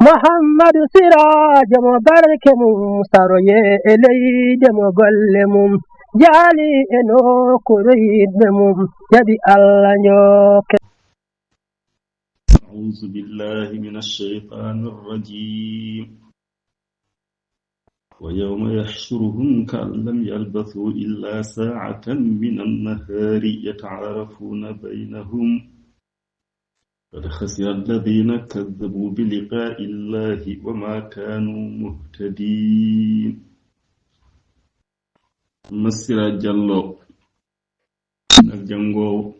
محمد سراج مبارك مستروي إلي دم قلمم جالي إنو كريد بمم يدي الله نيوك. أعوذ بالله من الشيطان الرجيم. ويوم يحشرهم كأن لم يلبثوا إلا ساعة من النهار يتعارفون بينهم قد خسر الذين كذبوا بلقاء الله وما كانوا مهتدين. مسيرة جلو نجنغو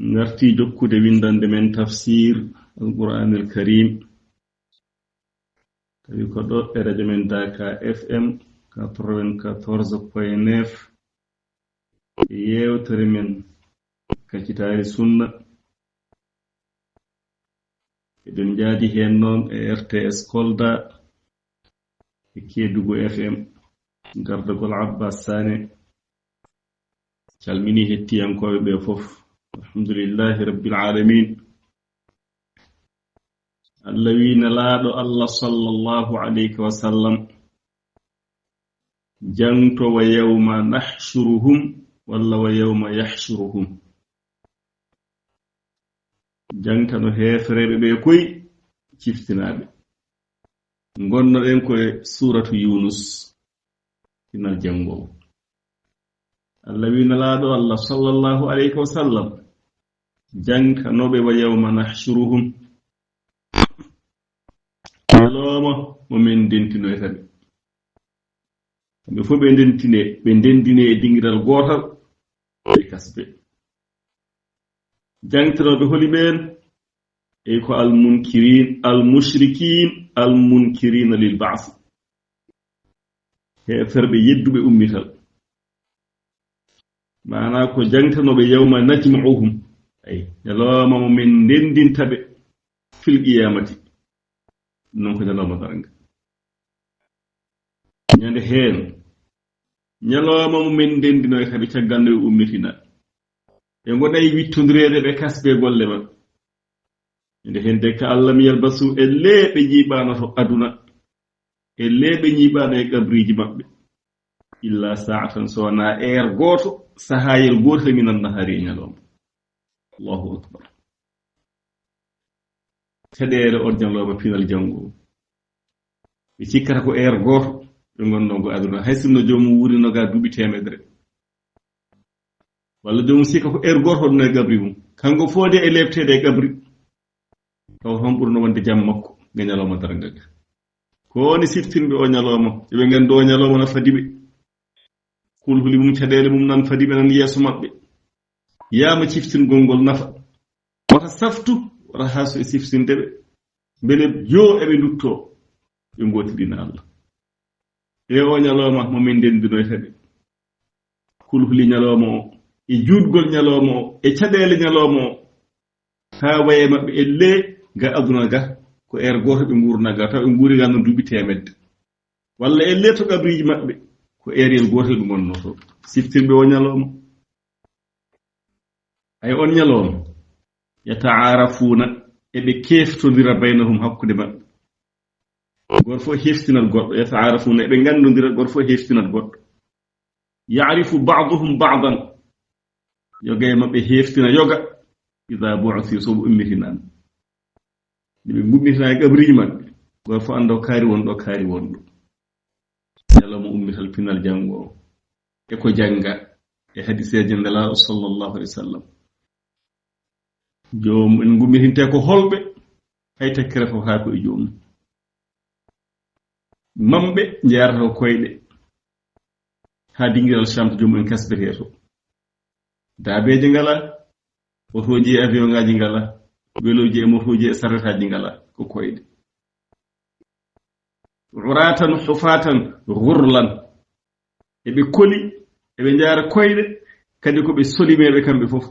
نرتي جوكو دي ويندان من تفسير القرآن الكريم tawi ko ɗo e radio men Daka FM 94.9 yewtere men kacitari sunna eɗen jaadi hen noon e RTS Kolda e Kedugo FM gardagol Abbas Sane calmini hettiyankoɓe ɓe fof alhamdulillahi rabbil alamin. Allah wi nelaɗo Allah sallallahu alayhi wa sallam janto wa yawma nahshuruhum walla wa yawma yahshuruhum jantano hefreɓe ɓe koy ciftinaɓe gonnoɗen koye suratu Yunus tinal jangowo. Allah wi nelaɗo Allah sallallahu alayhi wa sallam jankanoɓe wa yawma nahshuruhum aloma mo men dentinoyta ɓe fof ɓe dendine e dingiral gotal e kasbe jangtanoɓe holi ɓen e ko almushrikin almunkirina lil ba'th heferɓe yedduɓe ummital mana ko jangtanoɓe yawma najma'uhum ay aloma mo men dendintaɓe fil qiyamati non ko ñalawma daranga ñande heen ñalawma mo men dendino e kaɓe cagganno e ummitina e goɗa e wittodirede ɓe kasbe golle ma ñande heen de ka Allah mi yalbasu e leeɓe ñiɓano to aduna e leeɓe ñiɓano e qabriji maɓɓe illa sa'atan sona goto sahayel gotel minan nahari e ñalawma. Allahu akbar. Feɗere on ñalawma pinal jango ɓe cikkata ko goto ɓe gonnogo aduna hay sinno jomum wurinoga duuɓi temedere walla jomum sikka ko goto hoɗuno e gabri mum kanko foode e lebtede e gabri taw ton ɓurno wonde jam makko nge ñalawma dargaga ko woni siftinɓe o ñalawma eɓe gandi o ñalawma na fadiɓe kulhuli mum caɗele mum nan fadiɓe nan yeeso maɓɓe yama ciftingol ngol nafa wata saftu wata haaso e siftindeɓe beele jo eɓe dutto ɓe gotiɗina Allah e o ñalawma momin dendinoytaɓe kulhuli ñalawma o e juutgol ñalawma o e caɗele ñalawma o ha waye maɓɓe e le ga aduna ga ko goto ɓe gurnaga taw ɓe guuri ga no duuɓi temedde walla e le to qabriji maɓɓe ko yel gotel ɓe gonnoto siftirɓe o ñalawma ay on ñalawma yata'arafuna eɓe keftodira baynahum hakkude maɓɓe goto fof heftinat goɗɗo yata'arafuna eɓe gandodira goto fof heftinat goɗɗo ya'rifu ba'duhum ba'dan yoga e maɓɓe heftina yoga idha bu'thi soɓe ummitinama ɓe gummitina e qabriji maɓɓe goto fof anda kaari wonɗo kaari wonɗo ñalawma ummital pinal jango e ko janga e hadiseje nelaɗo sallallahu alaihi wasallam jomum en gummitinte ko holɓe hay tekkere fof ha ko e jomum mamɓe jeerata ko koyɗe ha dingiral champ jomum en kasbete to daabeje ngala otoji e avion ngaji ngala weloji e motoji e sarretaji ngala ko koyɗe uratan hufatan ghurlan eɓe koli eɓe jaara koyɗe kadi ko ɓe solimeɓe kamɓe fof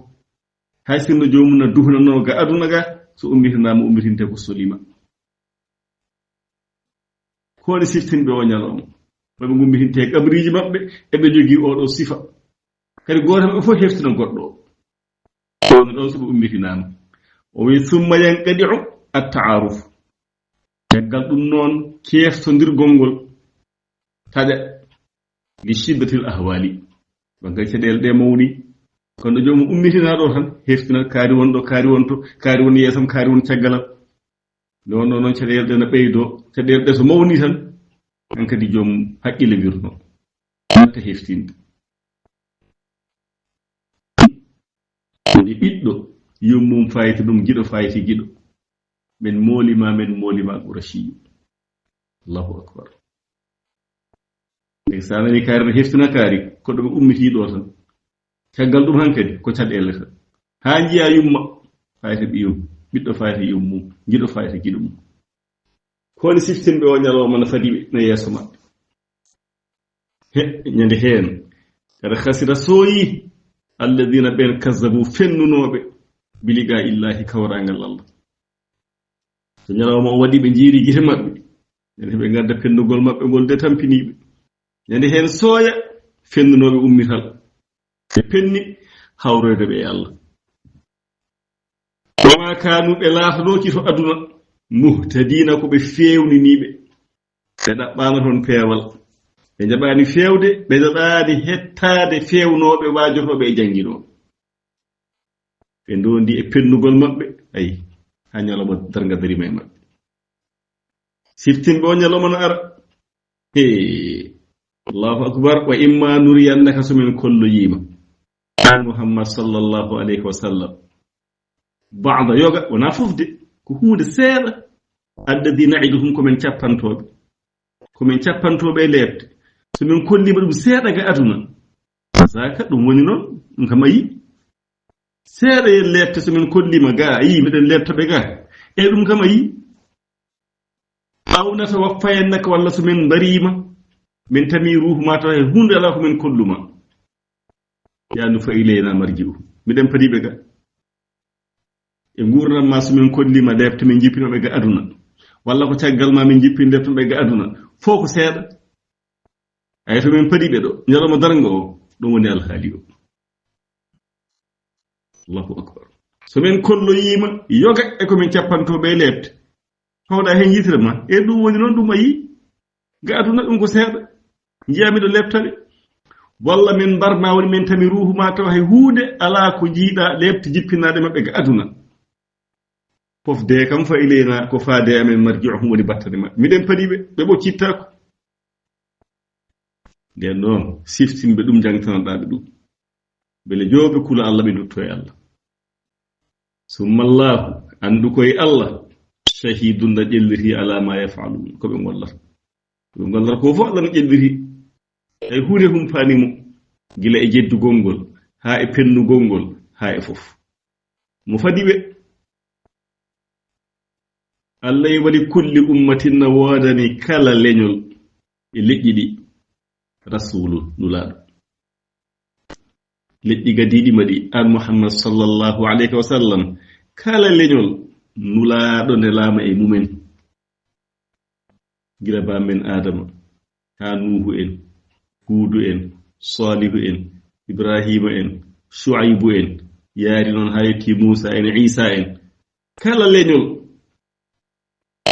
hay sinno jomum na duhnano ga aduna ga so ummitinama ummitinte ko solima ko woni siftinɓe o ñalawma ɓeɓe gummintinte qabriji maɓɓe eɓe jogii oɗo sifa kadi goto maɓɓe fof heftina goɗɗo o ɗon soɓe ummitinama o wi summa yanqadi'u at-ta'aruf tegal ɗum noon keftondirgol ngol taƴa li shiddatil ahwali bangal caɗele ɗe mawni kono jomum ummitinaɗo tan heftina kaari wonɗo kaari wonto kaari won yeesam kaari won caggalam noon caɗele ɗe no ɓeydo caɗele ɗe so mawni tan an kadi joomum haqqille wirno ta heftinde ɓiɗɗo yommum fayiti ɗum giɗo fayiti giɗo min moolima Qurayshi Allahu akbar e sa nani kaari no heftina kaari ko ɗum ummitiɗo tan caggal ɗum hankadi ko caɗele tan haa njiya yumma fayita ɓiyum ɓiɗɗo fayita yummum giɗo fayita giɗo mum kowoni siftinɓe o ñalawma no fadiɓe no yeeso maɓɓe ñande heen kada khasira sooyi alladina ɓen kazzabu fennunoɓe biliga illahi kawrangal Allah so ñalawma o waɗi ɓe jiiri gite maɓɓe ñande ɓe gadda pennugol maɓɓe ngol de tampiniɓe ñande heen sooya fennunoɓe ummital ɓe penni hawroyde ɓe Allah wama kanu ɓe laatanoki to aduna muhtadina ko ɓe fewniniɓe ɓe ɗaɓɓama toon peewal ɓe jaɓani fewde ɓe jaɓani hettade fewnoɓe wajotoɓe e jangguinoɓe ɓe ndondi e pennugol maɓɓe ayi ha ñalawma darga darima e maɓɓe siftinɓe o ñalawma no ara Allahu akbar wa imma nuriyannaka somin kolloyima an Muhammad sallallahu alayhi wa sallam ba'da yoga wona fofde ko hunde seeɗa addadi na'iduhum komin cappantoɓe e lebte so min kollima ɗum seeɗa ga aduna saka ɗum woni noon ɗum kam ayi seeɗa e lebte so min kollima ga ayi miɗen lebtaɓe ga e ɗum kam ayi awnata waffayannaka walla so min mbarima min tami ruhu ma taw e hunde ala ko min kolluma yanu fa ilayna marji'u miɗen padiɓe ga e gurdam ma so min kollima lebte min jippinoɓe ga aduna walla ko caggal ma min jippin lebtoɓe ga aduna fo ko seeɗa ay to min padiɓe ɗo ñalawma darga o ɗum woni alhaali o Allahu akbar so min kolloyima yoga e komin cappantoɓe lebte tawɗa hen yitire ma e ɗum woni noon ɗum ayi ga aduna ɗum ko seeɗa jiyamiɗo lebtaɓe walla min mbarma woni min tami ruhu ma taw hay hunde ala ko jiiɗa lebte jippinaɗe maɓɓe ga aduna fofde kam fa ilayna ko faade amen marji'uhum woni battane maɓɓe miɗen padiɓe ɓe ɓoccittako nden noon siftinɓe ɗum jangtanoɗaɓe ɗum beele jooɓe kula Allah ɓe dutto e Allah summa Allahu andu koye Allah shahidun na ƴelliri ala ma yaf'alun koɓe gollata ko fof Allah no ƴelliri ay hunde humpanimo gila e jeddugol ngol ha e pennugol ngol ha e fof mo fadiɓe Allah e waɗi kulli ummatin na woodani kala leñol e leƴƴi ɗi rasulu nulaɗo leƴƴi gadiɗima ɗi an Muhammad sallallahu alayhi wa sallam kala leñol nulaɗo nde laama e mumen gila bamen Adama ha Nuhu en Hudu en Salihu en Ibrahima en Shu'aibu en yaari noon ha yetti Musa en Isa en kala leñol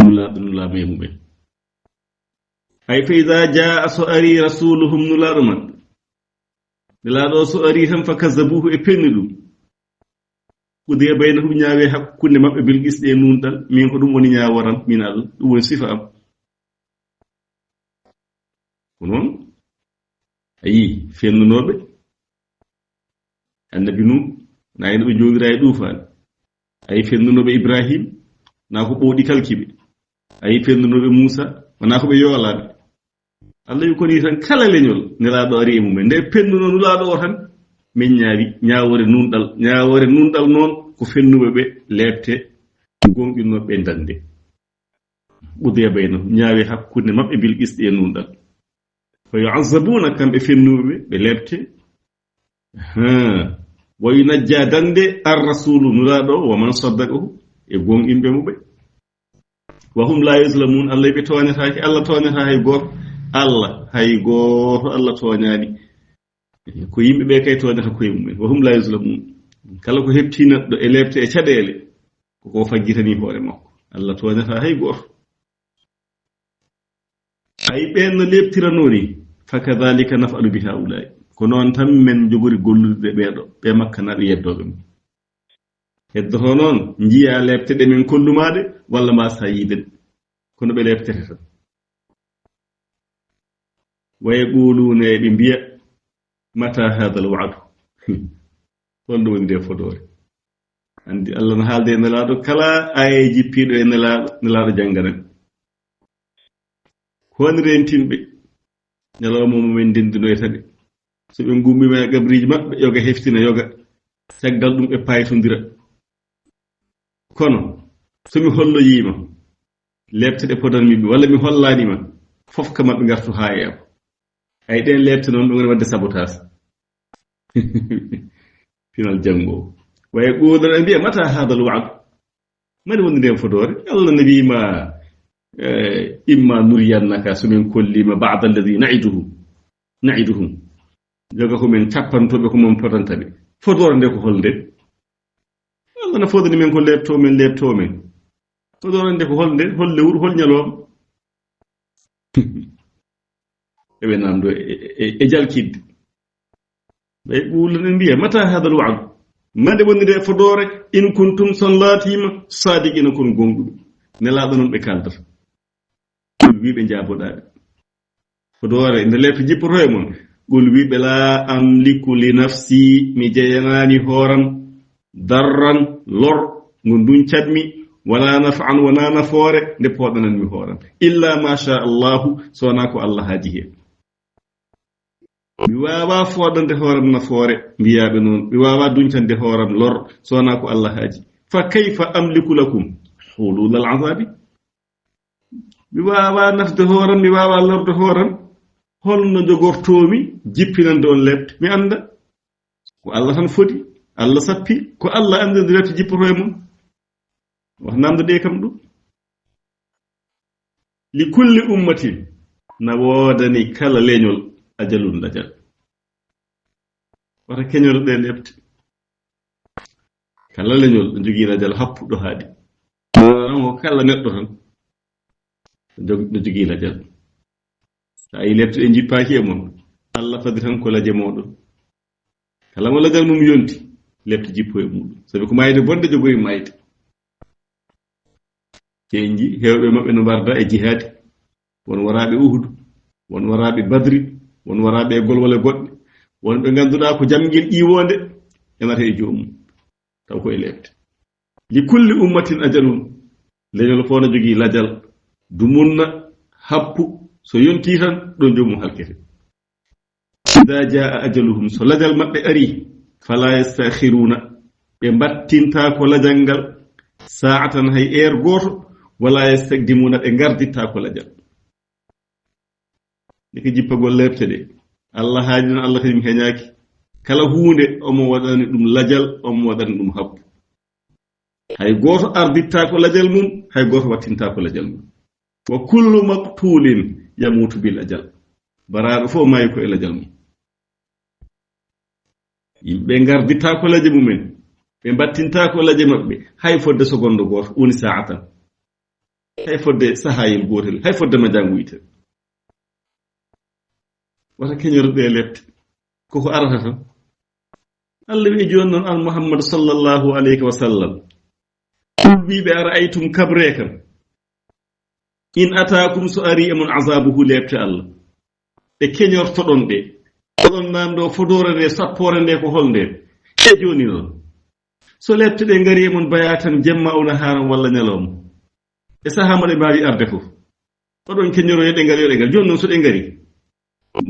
nulaɗo nulaama e mumen ay fa iza jaa so ari rasuluhum nulaɗo man nulaɗo so ari tan fa kazzabuhu e penni ɗum udiya baynahum ñaawe hakkunde maɓɓe bil qisɗe e nunɗal min ko ɗum woni ñaaworan min Allah ɗum woni sifa am ko noon ayi fennunoɓe annabi nu nayino ɓe jogira e ɗuufaani ayi fennunoɓe Ibrahim naa ko ɓooɗi kalkiɓe ayi fennunoɓe Musa wonaa ko ɓe yoolaaɓe Allah wi koni tan kala leñol nelaaɗo ari e mumen nde pennuno nulaaɗo o tan min ñaawi ñaawore nunɗal noon ko fennuɓe ɓe leebte gonɗinnoɓe ɓe dande ɓudiya bayno ñaawi hakkunde maɓɓe bil qisɗi e nunɗal fa yu'azzabuna kamɓe fennuɓe ɓe leebte wa yunajja dande ar rasulu nulaaɗo wa man saddaqahu e gonɗinɓe muɓe wa hum la yuzlamun Allah ɓe toñataake Allah toñata hay gooto Allah toñaani ko yimɓe ɓe kay toñata koye mumen wa hum la yuzlamun kala ko heptina ɗo e lebte e caɗeele koko fagitani hoore makko Allah toñata hay goto ay ɓen no lebtiranoni fakadhalika nafalu bi haulai ko noon tan men jogori gollude ɓeeɗo ɓe makkanaɓe yeddoɓe mum heddoto noon jiya lebteɗe men kollumaɗe walla ma sayiden kono ɓe lebtete tan ويقولون بمبيا متى هذا الوعد wonɗum woni nde fodore andi Allah no haalde e nelaɗo kala aye jippiɗo e nelaɗo jangganan hon rentinɓe ñalawma mumen ndendinoytaɓe so ɓe gummima e gabriji maɓɓe yoga heftina yoga caggal ɗum ɓe paytodira kono somi holloyima lebteɗe podanmiɓe walla mi hollanima fof ka maɓɓe gartu ha e am ay ɗen lebte noon ɗum woni wadde sabotage final jango waye ɓuuɗoɗa mbiya mata hadal wa'd mani woni nden fodore Allah no wiima imma nuriyannaka somin kollima ba'da alladhi na'iduhum joga ko men cappantoɓe ko mon potantaɓe fodore nde ko holde Allah no fodani men ko lebto men fodore nde ko holde lewru hol ñalowma eɓe namdo e jalkidde ɓe ɓuulane mbiya mata hadal wa'd mande wonire fodore in kuntum son laatima sadiqina kon gonɗuɓe nelaɗo noon ɓe kaldata wiɓe jaaboɗaɓe fodore nde lebto jippoto e mon gol wiɓe la amliku li nafsi mi jeyanani hooram darran lor ngo duncatmi wala naf'an wala nafoore nde poɗananmi hooram illa ma sha allahu sowona ko Allah haaji hen mi wawa foɗande hooram nafoore mbiyaɓe noon mi wawa duncande hooram lor sowona ko Allah haaji fa kayfa amliku lakum hulul al azabi mi wawa nafde hooram mi wawa lorde hooram holno jogortomi jippinande on lebte mi anda ko Allah tan foti Allah sappi ko Allah andinde lebte jippoto e mum wax namde kam ɗum li kulli ummatin na woodani kala leñol ajalun dajal wata keñol ɗe lebte kala leñol ɗo jogii dajal happuɗo haaɗi ko kala neɗɗo tan ɗo jogii dajal sa yi lebte ɗe jippaaki e mon Allah fadi tan ko laje moɗon kala mo lajal mum yonti lebte jippo e muɗum sabi ko mayde bonde jogoyi mayde kenji hewɓe maɓɓe no mbarda e jihadi won waraɓe uhudu won waraɓe badri won waraɓe e golwole goɗɗe wonɓe ganduɗa ko jamguel ƴiwonde emata e jomum taw ko e lebte li kulli ummatin ajalun leñol fof no jogii lajal dumunna happu so yonti tan ɗon jomum halkete ida jaa ajaluhum so lajal maɓɓe ari fala yastakhiruna ɓe battinta ko lajal ngal sa'atan hay goto wala yastaqdimuna ɓe garditta ko lajal deke jippagol lebte ɗe Allah haajino Allah kadi mi heñaaki kala huunde omo waɗani ɗum lajal omo waɗani ɗum happu hay goto arditta ko lajal mum hay goto wattinta ko lajal mum wa kullu maqtulin yamutu bil ajal baraɗo fof maayi ko e lajal mum yimɓe garditta ko laje mumen ɓe battinta ko laje maɓɓe hay fodde seconde goto woni sa'atan hay fodde sahayel gotel hay fodde majangu yitere wata keñorɗe e lebte koko arata tan Allah wi joni noon al Muhammad sallallahu alayhi wa sallam wiɓe ara aytum kabre kam in atakum so ari emon azabuhu lebte Allah ɓe keñortoɗon ɗe oɗon namdo fodore nde sappore nde ko holnde e joni noon so lebte ɗe ngari emon baya tan jemma ona haran walla ñalawma e sahama ɗe mbawi arde fof oɗon keñoro ɗe ngari ɗe ngal joni noon so ɗe ngari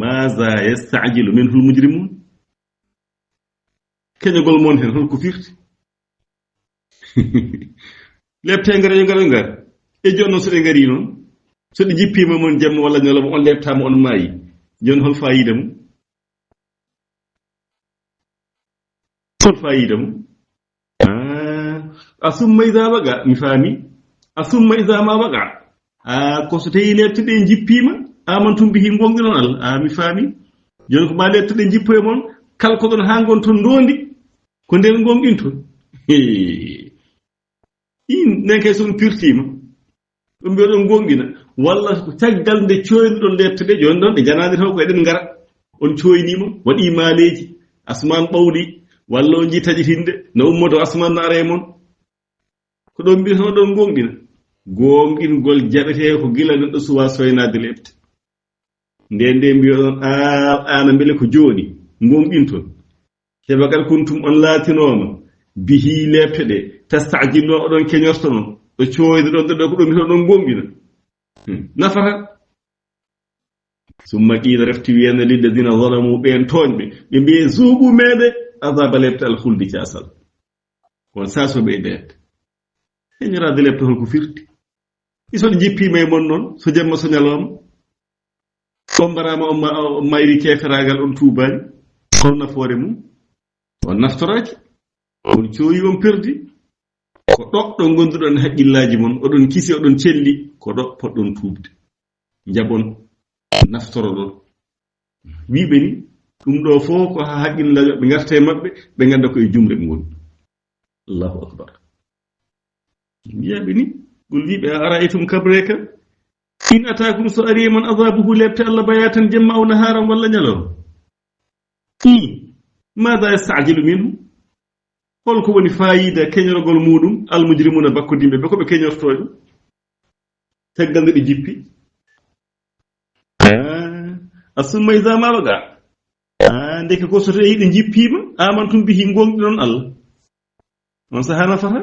maza yastajilu minhu almujrimun keñogol mon hen holko firti lebte ngari yo ngari ngar e joni noon so ɗe ngari noon so ɗe jippima mon jamma walla ñalawma on lebtama on maayi joni hol fayida mum asumma idha waga mi faami asumma idha ma waga ko so tawi lebte ɗe jippima amantum bihi gonɗinon Allah mi faami joni ko ma lebte ɗe jippo e mon kala ko ɗon ha gon ton ndondi ko nden gonɗin ton nen kay son pirtima ɗum mbiyo ɗon gonɗina walla ko caggal nde coyniɗon lebteɗe joni ɗon ɗe janade taw ko eɗen ngara on coynima waɗi maaleji asman ɓawli walla on jii taƴitinde no ummoto asman no ara e mon ko ɗon mbiyata ɗon gonɗina gonɗingol jaɓete ko gila neɗɗo suwa soynade lebte nde mbiyoɗon ana beele ko joni gonɗinton heɓa kadi kuntum on laatinoma bihi lebte ɗe tastajillo oɗon keñortono ɗo coyde ɗon ɗo ko ɗum mbiyata ɗon gonɗina nafata summa qila refti wiyana lilladina zalamu ɓen toñɓe ɓe mbiye zuuɓu meɗe azaba lebte alhuldi casal kono sasoɓe e lebte heñorade lebte holko firti isoɗo jippima e mon noon so jamma so ñalawma on mbarama on mayri keferagal on tubani hol nafoore mum on naftoraki on cooyi on perdi ko ɗoɗɗo gonduɗon haqqillaji mon oɗon kisi oɗon celli ko ɗo poɗɗon tuubde jabon naftoroɗon wiɓe ni ɗum ɗo fof ko ha haqqillaji ɓe garta e maɓɓe ɓe ganda ko e jumre ɓe ngoni allahu akbar wiyaɓe ni gol wiɓe a araytum kabreka in atakum so ari man azabuhu lebte allah bayatan jemma aw naharan walla ñalawma mada yastajilu minhu holko woni fayida keñorgol muɗum almujrimuna bakkodimɓe ɓe ko ɓe keñortoɗo caggal nde ɓe jippi asumma ida maɓaga ndeke ko soto yiɗe jippima amantum bihi gonɗi noon allah on saha nafata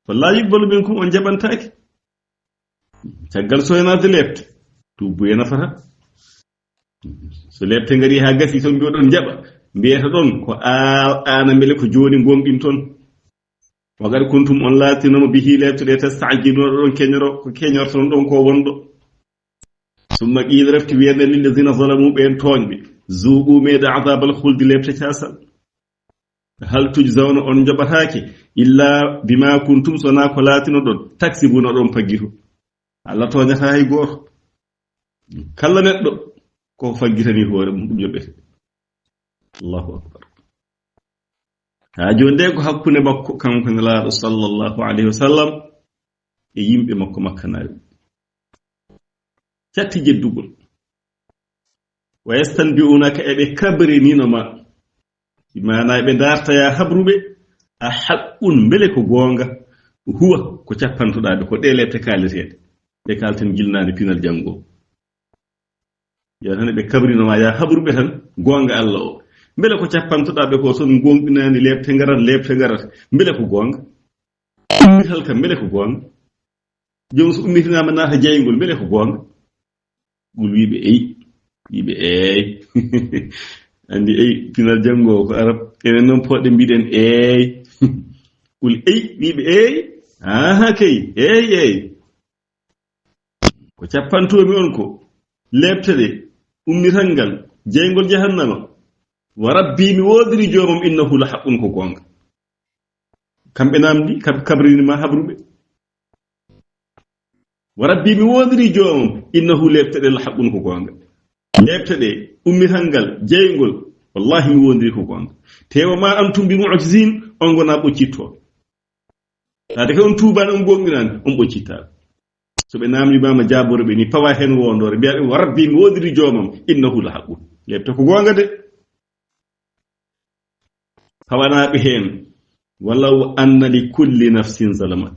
walla yibbalu minkum on jaɓantaki caggal soynade lebte tubbuye nafata so lebte ngari ha gasi so mbiyoɗon jaɓa mbiyata ɗon ko ana beele ko joni gonɗin toon wagad kuntum on laatinoma bihi lebte ɗe tastajiluna ɗon keñoro ko keñorton ɗon ko wonɗo summa qila refti wiyande lilladina zalamu ɓen toñɓe zuuɓu meɗe adabal huldi lebte casal hal tujzawna on joɓatake illa bima kuntum sona ko laatino ɗon taksibuna ɗon paggito Allah toñata hay goto kala neɗɗo ko faggitani hoore mum ɗum yoɓete allahu akbar ha joni nde ko hakkunde makko kanko nelaaɗo sallllahu alayhi wa sallam e yimɓe makko makkanaɓe catti jeddugol wa yastanbi'unaka eɓe kabrininooma mana eɓe dartaya habruɓe a haqqun beele ko goonga huwa ko cappantoɗaɓe ko ɗe lebte kaaleteɗe ɓe kalten gilnade pinal janngo yo tan ɓe kabrinoma ya habruɓe tan goonga allah o beele ko cappantoɗaɓe ko son gonɗinani lebte garat beele ko goonga ummital kam beele ko goonga joni so ummitinama naata jeygol beele ko goonga gol wiɓe eyi andi eyi pinal janngo ko arab enen noon poɗɗe mbiɗen eyi gol eyi wiɓe eyi aha kay eyi ko cappantomi on ko lebte ɗe ummital ngal jeygol jahannama wa rabbi mi wodiri jomam innahu la haqqun ko gonga kamɓe namdi kabrinima habruɓe wa rabbi mi wodiri jomam innahu lebte ɗe la haqqun ko gonga lebte ɗe ummital ngal jeygol wallahi mi wodiri ko gonga tewa ma antum bi mu'jizin on gona ɓoccitto ade ko on tubani on gonginani on ɓoccittaɓe so ɓe namdimama jaboroɓe ni pawa hen wondore mbiyaɓe wa rabbi mi wodiri jomam innahu la haqqun lebte ko gonga de hawanaɓe hen walaw anna li kulli nafsin zalamat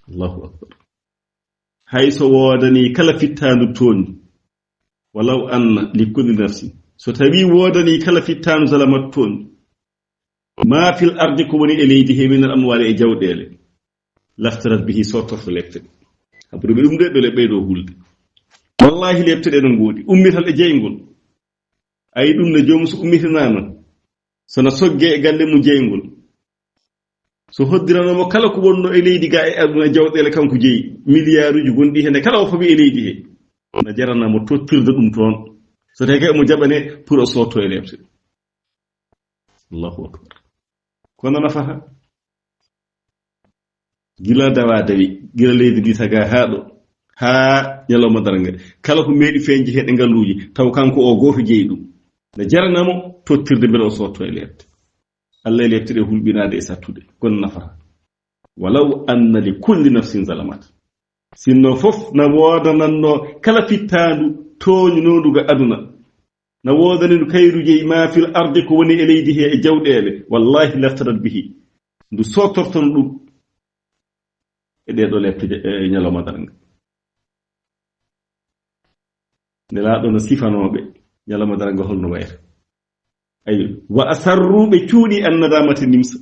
allahu akbar hayso wodani kala fittandu toñi walaw anna li kulli nafsin so tawi wodani kala fittandu zalamat toñi ma fil ardi ko woni e leydi he min al amwali e jawɗele laftarat bihi sottorto lebte habruɓe ɗum de ɓe ɓeyɗo hulde wallahi lebte ɗe no ngoodi ummital e jeygol ayi ɗum ne jomum so ummitinama sono sogge e galle mum jeygol so hoddiranoma kala ko wonno e leydi ga e aduna jawɗele kanko jeeyi milliard uji gonɗi hene kala o fobi e leydi he no jaranamo tottirde ɗum toon so tawi kay mo jaɓane pour o sotto e lebte allahu akbar kono nafata gila dawa dawi gila leydi ndi taga haɗo ha ñalawma daranga kala ko meeɗi feñji heɗe ngalluji taw kanko o goto jeeyi ɗum ne jaranamo tottirde beele o sotto e lebte allah e lebte ɗe hulɓinade e sattude kono nafata walaw anna li kulli nafsin zalamat sinno fof na wodananno kala fittandu toñnoduga aduna na wodani ndu kayruje ma fil ardi ko woni e leydi he e jawɗele wallahi laftarat bihi ndu sotorton ɗum e ɗeɗo lefte ñalawma daranga nelaɗo no sifanoɓe ñalawma daranga holno wayata ayi wa asarruɓe cuuɗi annadamata nimsa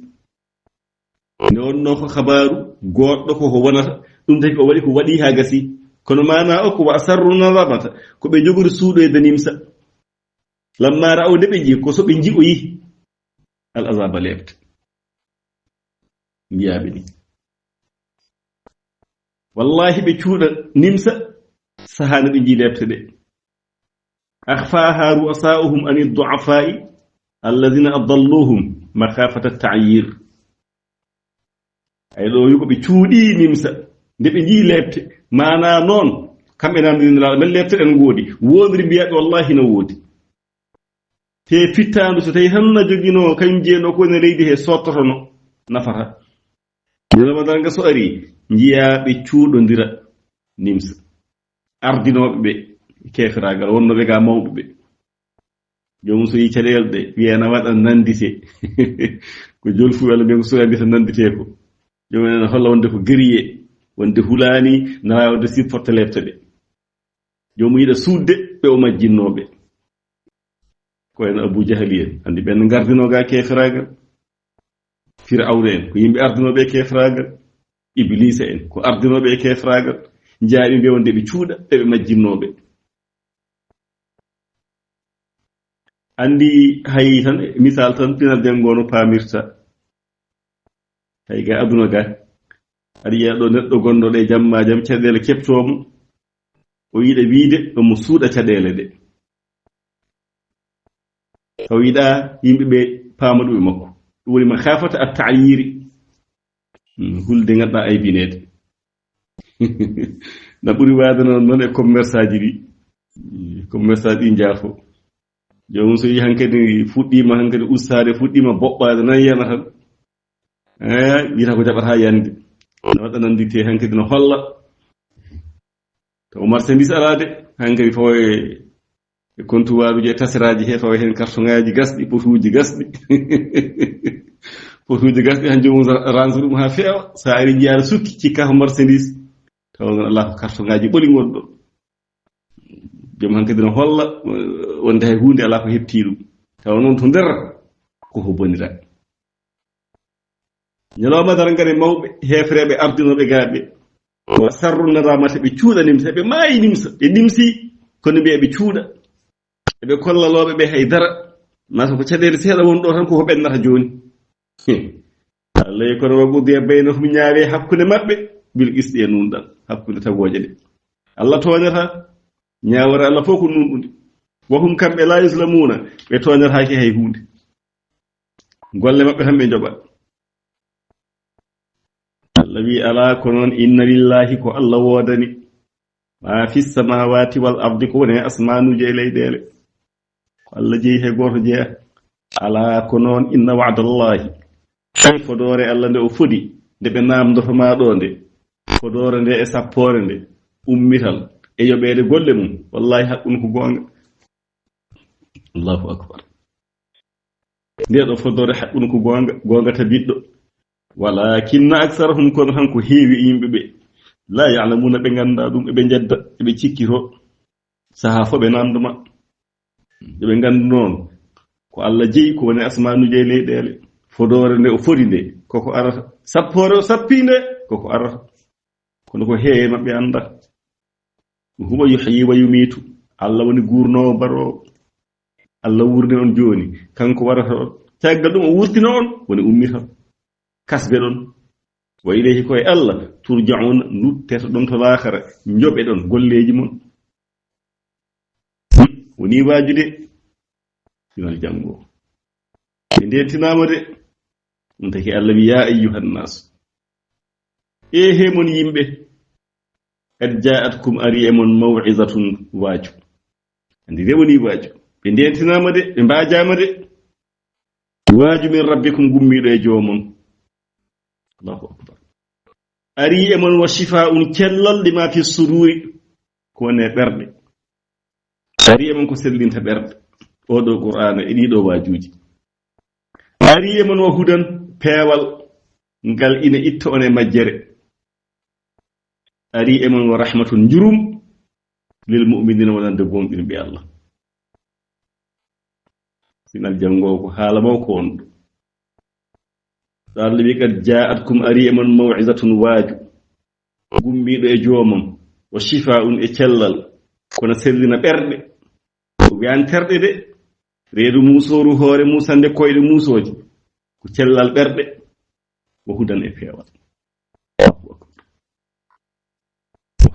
nde wonno ko habaru goɗɗo koko wonata ɗum taki o waɗi ko waɗi ha gasi kono mana o ko wa asarru nadamata ko ɓe jogori suuɗoyde nimsa lamma ra'aw nde ɓe jii ko so ɓe ji'oyi al azaba lefte mbiyaɓe ni wallahi ɓe cuuɗa nimsa sahane ɓe jii lefte ɗe akhfaha ru'asa'uhum ani du'afa'i alladhina adalluhum makhafata at-ta'yir ay ɗo yuko ɓe cuuɗi nimsa nde ɓe jii lefte mana noon kamɓe namdiniraɗo men lefte ɗen goodi wodiri mbiyaɓe wallahi no woodi te fittandu so tawi hanna jogino kañum jeeno ko ne leydi he sottotono nafata ñalawma daranga so ari jiyaɓe cuuɗodira nimsa ardinoɓe ɓe kefiragal wonnoɓe ga mawɓe ɓe jomum so yi caɗele ɗe wiyana waɗa nandite ko jolfu walla mbiya ko soyandita nandite ko jomum ene holla wonde ko guerrier wonde hulani nara wonde sipporte lefte ɓe jomum yiɗa suudde ɓe o majjinnoɓe ko en Abu Jahali en andi ɓen gardinoga kefiragal Firawna en ko yimɓe ardinoɓe kefiragal Iblisa en ko ardinoɓe e kefiragal jaaɓi mbe wonde ɓe cuuɗa ɓeɓe majjinnoɓe andi hay tan misal tan pinal dengono pamirta hay ga aduna ga aɗa yiya ɗo neɗɗo gonɗo ɗe jamma jam caɗele keptomo o yiɗa wiide omo suuɗa caɗele ɗe taw yiɗa yimɓeɓe paama ɗum e makko ɗum woni makhafata at-ta'yiri hulde ganduɗa aybinede na ɓuri wadano noon e commerçant ji ɗi commerçant ɗi jaafo jomum so yi hankkadi fuɗɗima hankkadi ustade fuɗɗima boɓɓade nan yiyana tan wiyata ko jaɓata yande no waɗa nandite hankkadi no holla taw marchandise alade hankkadi fawa e comptoiruji e tasiraji he fawa hen carton ngaji gasɗi potuji gasɗi potuji gasɗi han jomum range ɗum ha feewa sa ari jiyaɗa sukki cikka ko marchandise taw Allah ko carton ngaji ɓoli gonɗo jom hankkadi no holla wonde hay hunde ala ko hepti ɗum taw noon to nder koko bonira ñalawma darangare mawɓe hefreɓe ardinoɓe gaaɓe ko sarru nadamata ɓe cuuɗa nimsa ɓe maayi nimsa ɓe nimsi kono mbiya ɓe cuuɗa eɓe kollaloɓe ɓe haydara mata ko caɗele seeɗa woni ɗo tan koko ɓennata joni allah kono waɓude baynahum ñaawe hakkude maɓɓe bil qisɗi e nunɗal hakkude tagoje ɗe allah toñata ñaawore allah fof ko nunɗude wahum kamɓe la yuslamuna ɓe toñatake hay hunde golle maɓɓe tan ɓe joɓa allah wi ala ko noon inna lillahi ko allah woodani ma fi samawati wal ardi ko woni asmanuje e leyɗele ko allah jeeyi he goto jeeya ala ko noon inna wa'dallahi ay fodore allah nde o fodi nde ɓe namdotoma ɗo nde fodore nde e sappore nde ummital e yoɓede golle mum wallahi haqqun ko gonga allahu akbar nde ɗo fodore haqqun ko gonga tabiɗɗo walakinna aksarahum kono hanko heewi yimɓeɓe la ya'lamuna ɓe ganda ɗum eɓe jedda eɓe cikkito saha fo ɓe namdoma eɓe gandu noon ko allah jeeyi ko woni asmanuje e leyɗele fodore nde o fodi nde koko arata sappore o sappi nde koko arata kono ko heewe maɓɓe anda huwa yuhyi wa yumitu allah woni gurnowo barowo allah wurni on joni kanko warata on caggal ɗum o wurtina on woni ummita kasbe ɗon wa ilayhi koye allah turja'un nutteta ɗon to laakara joɓe ɗon golleji mon woni waajude sinal jango ɓe ndentinama de ɗum taki allah wi ya ayyuhannas hemon yimɓe qad ja'atkum ari e mon maw'izatun waaju andi de woni waaju ɓe ndentinama de ɓe mbajama de waaju min rabbikum gummiɗo e joomon allahu akbar ari e mon wa shifaa'un kellal lima fi suduri ko ne berde ari e mon ko sellinta berde o do qur'ana e dido wajuji ari e mon wa hudan peewal ngal ina itta on e majjere ari e mon wa rahmatun jurum lil mu'minina wonande gonɗin bi Allah sinal jango ko haala maw ko on Allah wi kad ja'atkum ari e mon maw'izatun waju gummido e joomam wa shifaa'un e cellal kono sellina berde ko wi'an terde de reedu musoru hoore musande koyde musoji ko cellal berde wo hudan e peewal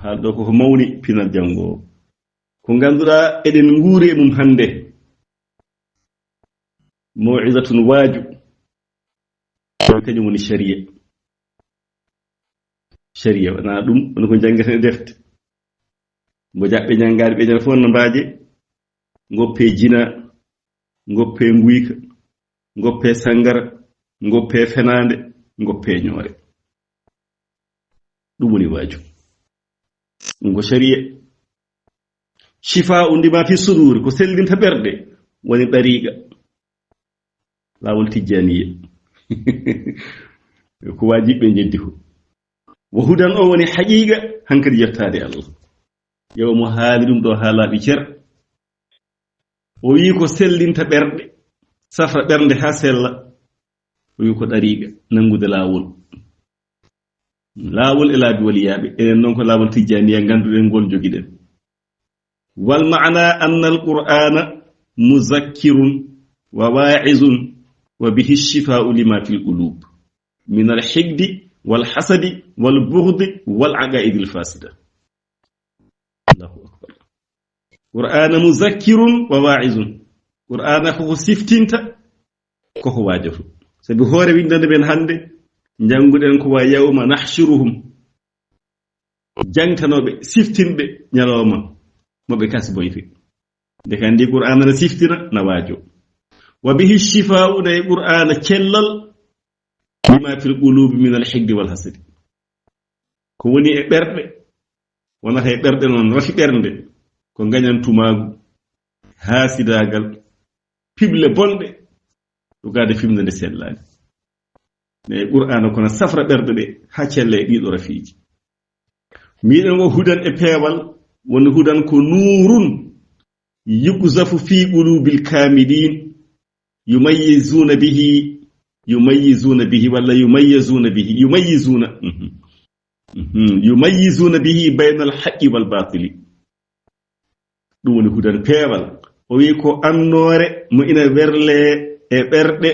haaldo ko mawni pinal jango ko ganduda eden nguure mum hande maw'izatun waju ko kanyum woni sharia wana dum on ko jangata defte mo jabbe jangaade be jara fon no baaje ngoppe jina ngoppe nguyka ngoppe sangara ngoppe fenande ngoppe nyoore dum woni waju ngo sharia shifa undi ma fi sudur ko seldinta berde woni dariqa lawol tijaniya ko wajibe jeddi ko wo hudan o woni haqiqa hankadi yettade Allah yow mo haali dum do haalabi cer o wi ko seldinta berde safra bernde ha sella o wi ko dariqa nangude lawol e laabi waliyaɓe enen noon ko laawol tijjaniya ngannduɗen ngol jogiden wal ma'na anna alqur'ana muzakkirun wa wa'izun wa bihi shifa'u lima fil qulub min al-hikdi wal hasadi wal bughdi wal aqaid al fasida Allahu akbar qur'ana muzakkirun wa wa'izun qur'ana ko siftinta ko wajatu sabi hoore windande ben hande janguden ko wa yawma nahshuruhum jangtanobe siftinbe nyaloma mobe kasboyti de kandi qur'ana na siftina na wajo wa bihi shifa'u da qur'ana kellal bima fil qulub min al higd wal hasad ko woni e berde wona hay berde non rafi bernde ko ganyantumagu hasidagal pible bonde do gade fimde de sellani ne qur'ana kono safra berde de ha celle dido rafiji miiden wo hudan e peewal woni hudan ko nurun yukzafu fi qulubil kamidin yumayyizuna bihi wala yumayyizuna bihi bayna al haqqi wal batili dum woni hudan peewal o wi ko annore mo ina werle e berde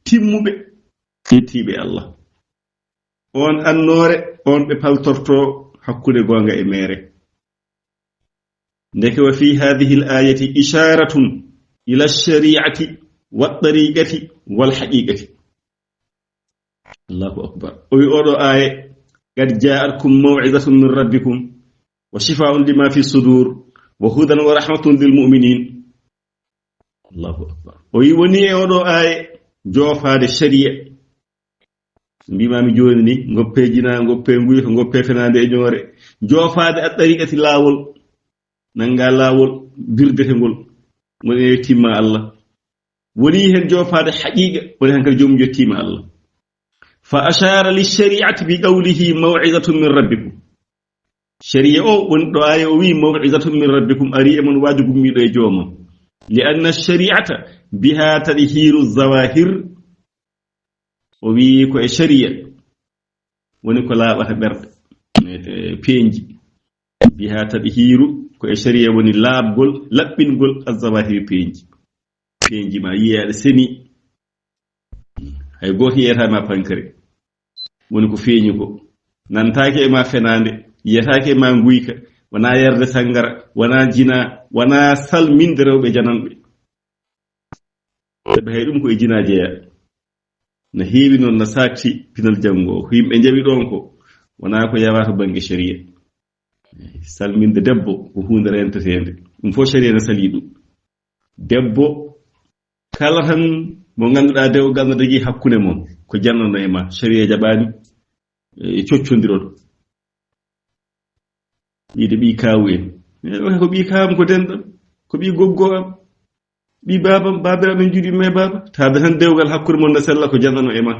timmube tiibe Allah on annore on be paltorto hakkude gonga e mere ndeke wa fi hadhihi al-ayati isharatun ila ash-shari'ati wat-tariqati wal-haqiqati Allahu akbar o wi odo aye qad ja'akum maw'izatun min rabbikum wa shifaa'un lima fi sudur wa hudan wa rahmatun lil mu'minin Allahu akbar o wi woni e odo aye jofaade sharia mbimami joni ni ngoppe jina ngoppe nguy ko ngoppe fenande e ñoore jofaade at tariqati lawol nanga lawol birdete ngol woni timma Allah woni hen jofaade haqiqa woni han kal jom jottima Allah fa ashara li shari'ati bi qawlihi maw'izatun min rabbikum sharia o won do ay o wi maw'izatun min rabbikum ari e mon waji gummido e jooma li anna shari'ata biha tadhiru zawahir o wi ko e sharia woni ko laabata berde peenji biha tadhiru ko e sharia woni laabgol labbingol azawahir peenji ma yiyaade seni hay goto yeta ma pankare woni ko feeñi ko nantaake e ma fenande yetaake e ma nguyka wana yerde sangara wana jina wana salminde rewbe jananbe be hay dum ko e jina jeya na heewi non na sakti pinal jango himbe jabi don ko wana ko yawato bangi sharia salminde debbo ko hunde rentetende dum fo sharia na salidu debbo kala tan mo ganduda dewgal no dagi hakkunde mon ko jannono e ma sharia jabani e coccondiron wiide ɓi kawu en ko ɓi kawam ko denɗam ko ɓi goggo am ɓi babam babiraɓe juuɗima e baba taade tan dewgal hakkude mon no sella ko jannano e ma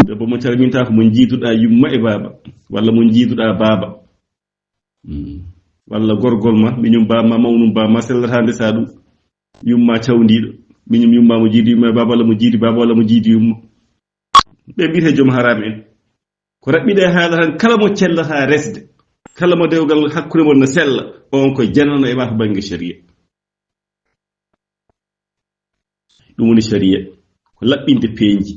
debbo mo calminta ko mo jiiduɗa yumma e baba walla mo jiiduɗa baba walla gorgol ma miñum bamma mawnum bamma sellatande sa ɗum yumma cawdiɗo miñum yumma mo jiidi yumma e baba walla mo jiidi baba walla mo jiidi yumma ɓe mbiyete joom haram en ko raɓɓiɗe haala tan kala mo cellata resde kala mo dewgal hakkude mon no sella on ko jannano e ma to banggue sharia ɗum woni sharia ko laɓɓinde peeji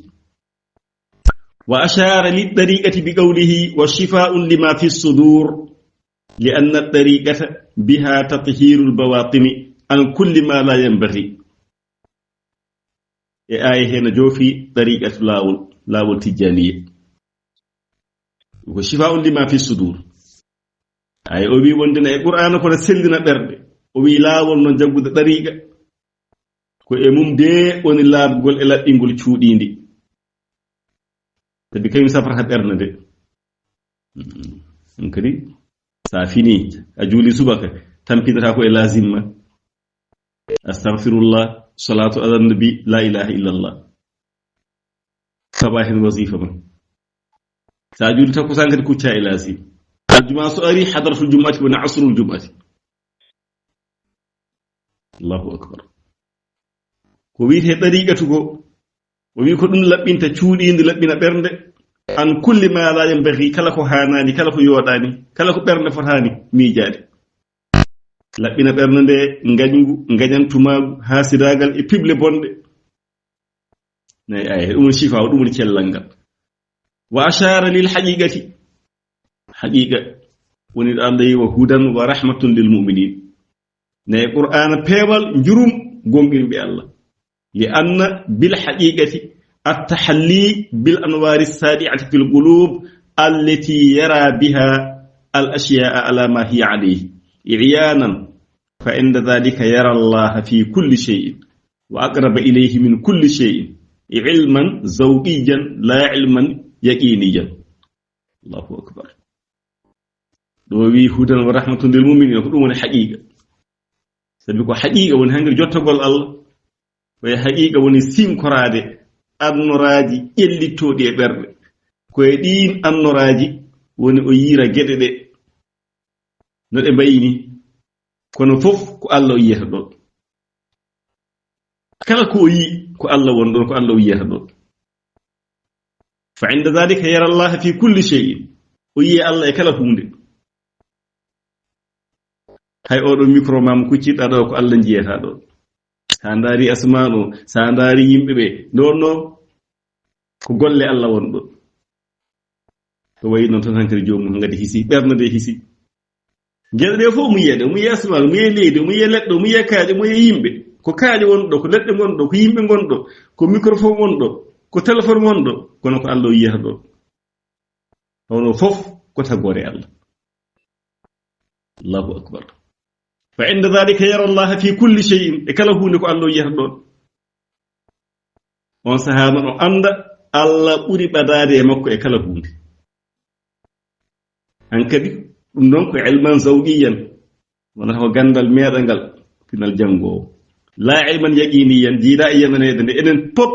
wa ashara lidariqati bi qawlihi wa shifa'un lima fi sudur li anna ad-dariqata biha tathiru al-bawatin an kulli ma la yanbaghi e aya hena jofi dariqatu lawol tijaniye ko shifa'un lima fi sudur ay o wi wondena e qur'ana ko na sellina berde o wi lawol non jaggude dariqa ko e mum de woni laabgol e laɓɓingol cuuɗindi tabi kañum safrata ɓernde nde ɗum kadi sa fini a juuli subaka tampinata ko e lazimma astaghfirullah salatu ala nabi la ilaha illallah saba hen wasifa ma sa juuli takkusan kadi kucca e lazim aljuma so ari hadratul jumati woni asrul jumati allahu akbar ko wiite dariqatu ko o wi ko ɗum laɓɓinta cuuɗinde laɓɓina ɓernde an kulli ma la yambaghi kala ko hanani kala ko yoɗani kala ko ɓernde fotani miijade laɓɓina ɓernde nde gañgu gañantumagu hasiragal e pible bonɗe nayi ay ɗum woni shifa ɗum woni cellal ngal wa ashara lil haqiqati haqiqa woni ɗo Allah yi wa hudan wa rahmatun lil mu'minin nayi qur'ana peewal jurum gonɗinɓe Allah لأن بالحقيقة التحلي بالأنوار السادعة في القلوب التي يرى بها الأشياء على ما هي عليه عيانا فإن ذلك يرى الله في كل شيء وأقرب إليه من كل شيء علما ذوقيا لا علما يقينيا الله أكبر دوي هدى ورحمة للمؤمنين يقولون حقيقة سبقوا حقيقة ونهنجر جوتقول الله way haqiqa woni sinkorade annoraji ƴellittoɗi e ɓerɗe koye ɗin annoraji woni o yiira geɗe ɗe no ɗe mbayini kono fof ko Allah o yiyata ɗon kala ko o yi ko Allah won ɗon ko Allah o yiyata ɗon fa inda dhalika yara Allah fi kulli shay'in o yiya Allah e kala hunde hay oɗo micro mam kucciɗa ɗo ko Allah jiyata ɗon sa ndaari asmanu sa ndaari yimɓe ɓe ɗonno ko golle Allah won ɗon to wayi noon tan hankadi jomum ngadi hisi ɓernde nde hisi geɗe ɗe fof mu yiyeɗe mu yiye asmanu mu yiye leydi mu yiye leɗɗo mu yiye kaaƴe mu yiye yimɓe ko kaaƴe wonɗo ko leɗɗe gonɗo ko yimɓe gonɗo ko microphone wonɗo ko téléphone wonɗo kono ko Allah o yiyata ɗon hono fof ko tagore Allah Allahu akbar فعند ذلك يرى الله في كل شيء كلا هو نكو الله يهدون on sahaba no anda Allah ɓuri ɓadade e makko e kala hunde hankadi ɗum noon ko ilman zawqiyan wonata ko gandal meɗangal pinal jangowo la ilman yaqiniyan jiiɗa e yenanede nde enen pop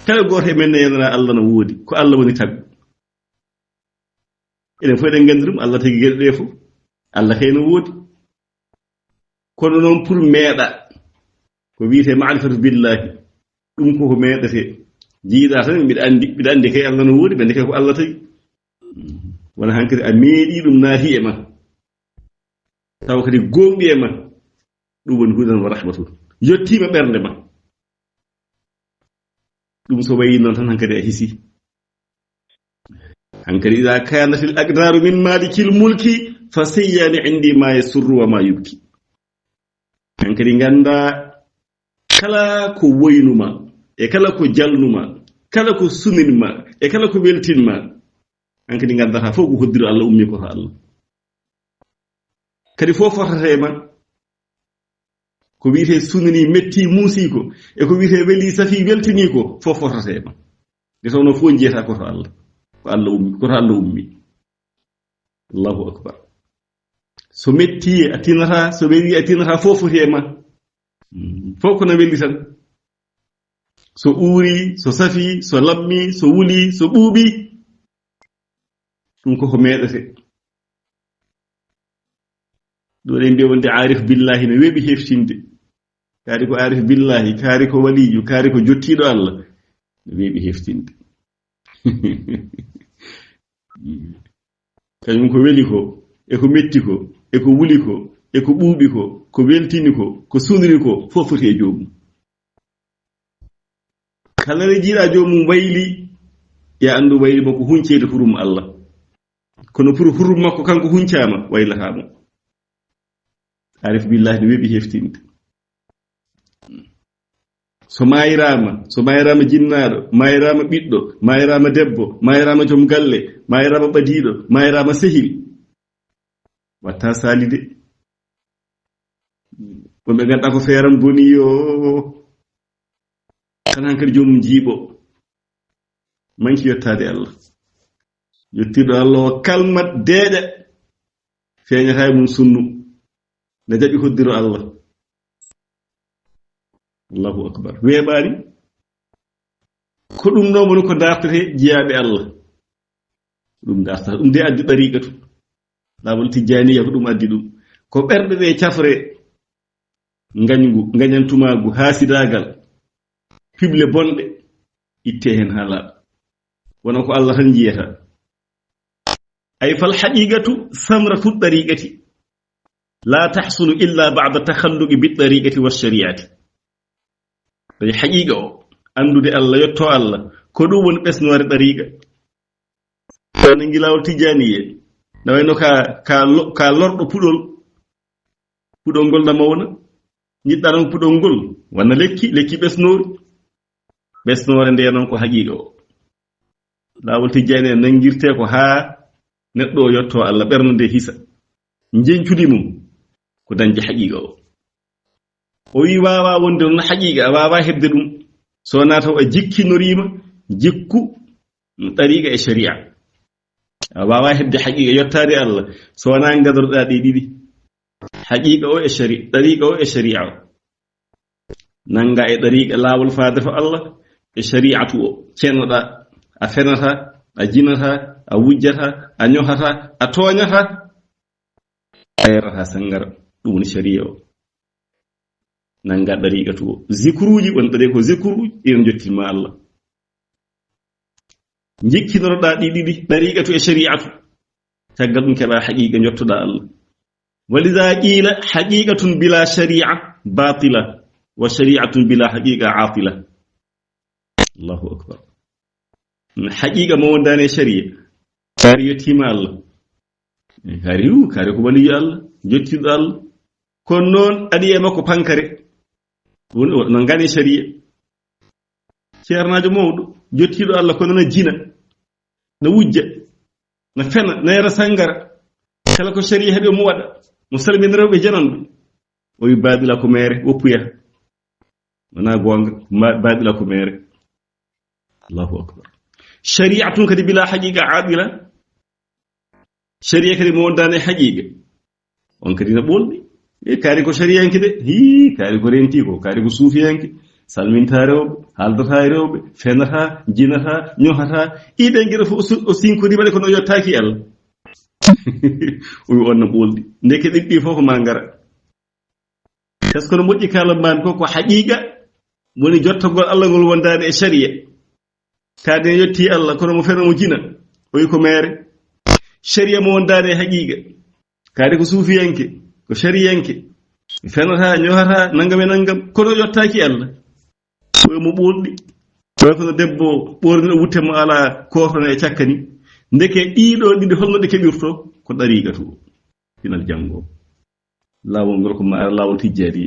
kala goto e men ne yenana Allah no woodi ko Allah woni taggo enen fof eɗen gandi ɗum Allah tagi gueɗe ɗe fof Allah kay no woodi kono noon pour meeɗa ko wiite ma'rifatu billahi ɗum ko meeɗate jiiɗa tan mbiɗa andi kay Allah no woodi ɓe kay ko Allah tagi wona hankadi a meeɗi ɗum naati e ma taw kadi gonɗi e ma ɗum woni hudan wa rahmatu yottima ɓernde ma ɗum so wayi noon tan hankadi a hisi hankadi ida kanat al aqdaru min malikil mulki fa sayyani indi ma yasurru wa ma yubki hankadi ganda kala ko woynuma e kala ko jalnuma kala ko suninma e kala ko weltinma hankadi gandata fof ko hoddiro Allah ummi ko to Allah kadi fof fotatema ko wiite sunini metti muusi ko e ko wiite weli safi weltini ko fof fotatema de tawno fof jiyata ko to Allah ko Allah ummi ko Allah ummi Allahu akbar so metti atinata so weli atinata fofuti e ma foko na weli tan so uuri so safi so lammi so wuli so buubi ɗum koko meɗete ɗo ɗen mbiya wonde arif billahi no weɓi heftinde kaari ko arif billahi kaari ko waliyu kaari ko jottiɗo Allah no weɓi heftinde kañum ko weli ko e ko metti ko e ko wuli ko e ko ɓuuɓi ko ko weltini ko suniri ko fof foti e joomum kala ne jiiɗa joomum wayli ya anndu wayli makko huncede hurum Allah kono pour hurum makko kanko huncama waylatamo arif billahi no weɓi heftinde so mayirama jinnaɗo mayirama ɓiɗɗo mayirama debbo mayirama joom galle mayirama ɓadiɗo mayirama sehil watta salide wonɓe ganduɗa ko feeram boni yo tan hankkadi joomum jiiɓo manki yettade Allah yettiɗo Allah o kalmat deeƴa feeñata e mum sunnu ne jaɓi hoddiro Allah Allahu akbar weeɓaani ko ɗum ɗo woni ko dartete jiyaaɓe Allah ɗum dartata ɗum de addi ɗariiqatu laawol tijjaniya ko ɗum addi ɗum ko ɓerɗe ɗe cafre ngañantumaagu haasidaagal pible bonɗe itte hen haa laaɓa wona ko Allah tan jiyata ay fal haqiqatu samratu ɗariiqati laa tahsulu illa ba'da takhalluqi bi ɗariiqati wa shari'ati ay haqiqa o andude Allah yetto Allah ko ɗum woni ɓesnoore ɗariiqa ne ngilawol tijaniye na wayno ka lorɗo puɗol ngol na mawna jiɗɗa noon puɗol ngol wanna lekki ɓesnoore nde noon ko haqiqa o laawol tijani e nangirte ko haa neɗɗo o yetto Allah ɓernde nde hisa jencude mum ko dañde haqiqa o o wi wawa wonde noon haqiqa a wawa hebde ɗum so wona taw a jikkinorima jikku ɗariqa e sharia a wawa hebde haqiqa yettade Allah so wona gadoroɗa ɗe ɗiɗi haqiqa o e sharia ɗariqa o e sharia o nanga e ɗariqa laawol faade fo Allah e shari'atu o cennoɗa a fenata a jinata a wujjata a ñohata a toñata a yarata sangara ɗum woni sharia o nanga ɗariqatu o zikruji won ɗare ko zikruji ɗen jottinma Allah jikkinoroɗa ɗi ɗiɗi ɗariqatu e shari'atu caggal ɗum keɓa haqiqa jottoɗa Allah walidha qila haqiqatun bila shari'a batila wa shari'atun bila haqiqa atila Allahu akbar haqiqa mo wondane sharia kari yettima Allah kari ko waliyo Allah jottiɗo Allah kono noon aɗi e makko pankare no ngani sharia ceernajo mawɗo jottiɗo Allah kono no jina no wujja no fena no yara sangara kala ko sharia heɓe mo waɗa mo salmini rewɓe jananɓe o wi baɗila ko mere woppuya wona gonga baɗila ko mere Allahu akbar sharia tun kadi bila haqiqa adila sharia kadi mo wondane haqiqa on kadi no ɓolɗi kaari ko shariyanke de kaari ko renti ko kaari ko suufiyanke salminta rewɓe haaldata e rewɓe fenata jinata ñohata iɗen geɗa fof o sinkori waɗe kono yottaki Allah o wi on no ɓolɗi ndeke ɗiɗɗi fof ko ma ngara par ce que no moƴƴi kalambani ko haqiqa woni jottogol Allah ngol wondade e sharia kaade yetti Allah kono mo fena mo jina o wi ko mere sharia mo wondade e haqiqa kaade ko suufiyanke ko shariyanke fenata ñohata nangam e nangam kono yottaki Allah o mo ɓolɗi ɗo kono debbo ɓorni ɗo wutte mo ala kotono e cakkani ndeke ɗiɗo ɗiɗi holno ɗe keɓirto ko ɗariqatu final janggo laawol ngol ko ma laawol tijjani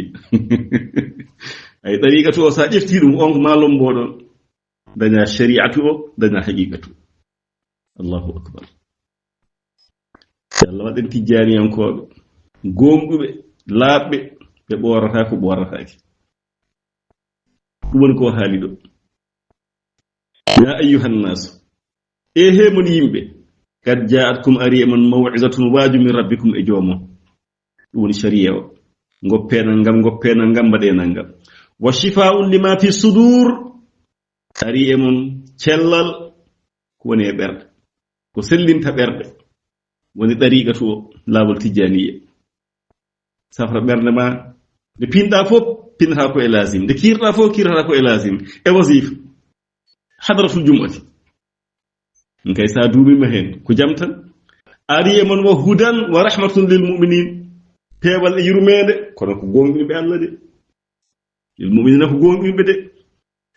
ay ɗariqatu o sa ƴefti ɗum on ko ma lomboɗon daña shari'atu o daña haqiqatu Allahu akbar Allah waɗen tijjaniyankoɓe gomɓuɓe laaɓɓe ɓe ɓorata ko ɓorataki ɗum woni ko haali ɗo ya ayyuhan nas mon yimbe kad ja'atkum ari man maw'izatun waju min rabbikum e jomon woni sharia o goppena ngam badena ngam wa shifaa'un lima fi sudur ari mon cellal ko woni e berde ko sellinta berde woni dariqatu o lawol tijaniye safra berde ma de pinda fop pinata ko e lazim de kirda fo kirata ko e lazim e wasif hadratul jum'ati ngay sa duumi ma hen ko jamtan ari mon wa hudan wa rahmatun lil mu'minin pewal e yurmede kono ko gongibe Allah de lil mu'minina ko gongibe de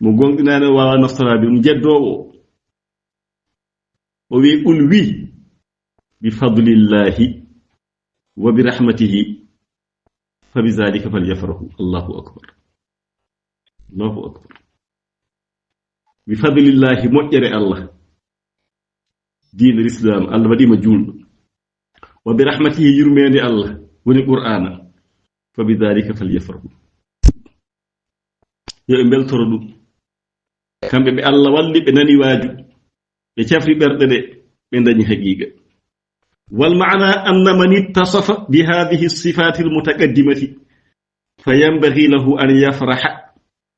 mo gonginaane wawa naftaraɓe mo jeddowo o wi qul wi bi fadlillahi wa bi rahmatihi fa bi zalika falyafrahu Allahu akbar bi fadlillahi moƴƴere Allah diin l'islam Allah waɗima julɗo wa bi rahmatihi yurmede Allah woni qur'ana fa bi dhalika falyafrahu yo e beltoro ɗum kamɓe ɓe Allah walli ɓe nani waaju ɓe cafri ɓerɗe ɗe ɓe dañi haqiqa wal ma'na anna man ittasafa bi hadhihi as-sifat al-mutaqaddimati fayanbaghi lahu an yafraha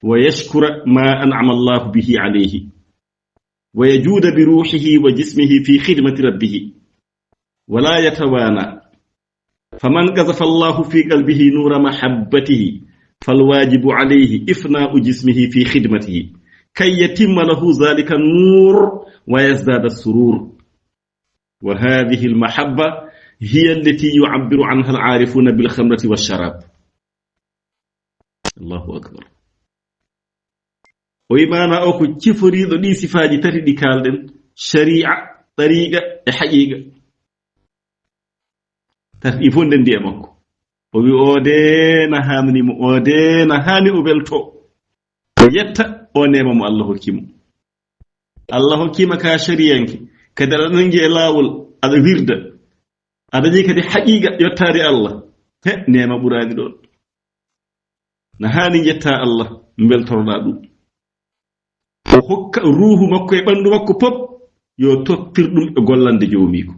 wa yashkura ma an'ama Allah bihi alayhi ويجود بروحه وجسمه في خدمة ربه ولا يتوانى فمن قذف الله في قلبه نور محبته فالواجب عليه إفناء جسمه في خدمته كي يتم له ذلك النور ويزداد السرور وهذه المحبة هي التي يعبر عنها العارفون بالخمرة والشراب الله أكبر ويمانا أوكو تفريد دي صفاجي تريد كالدن شريعة طريقة حقيقة تفيفون دن دي أمكو وبي أودينا هامني أودينا هاني أبلتو ويتا أونيما الله كيمو الله كيما كشريعك كدر ننجي لاول هذا ورد هذا جي كدي حقيقة يتاري الله نيما برادي دون نهاني يتا الله مبلتو رادو o hokka ruhu makko e bandu makko pop yo toppir dum e gollande joomiko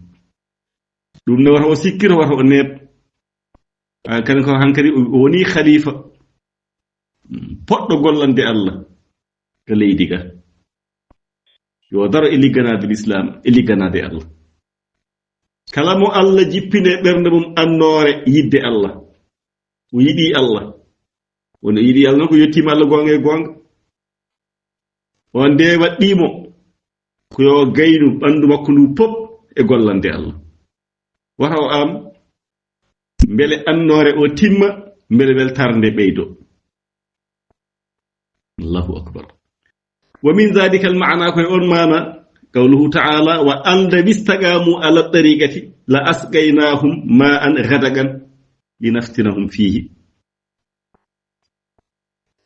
dum ne wata o sikkira wata o neeb kan ko hankari woni khalifa poddo gollande Allah ga leydi ga yo daro e ligganade l'islam e ligganade Allah kala mo Allah jippine bernde mum annore yidde Allah o yidi Allah wona yidi Allah ko yettima Allah gonga e gonga wonde waddimo ko yo gaynu bandu makko ndu pop e gollande Allah wata o am mbele annore o timma mbele weltarde beydo Allahu akbar wa min dhalika al-ma'na ko on mana qawluhu ta'ala wa anda bistaqamu ala tariqati la asqaynahum ma'an ghadagan linaftinahum fihi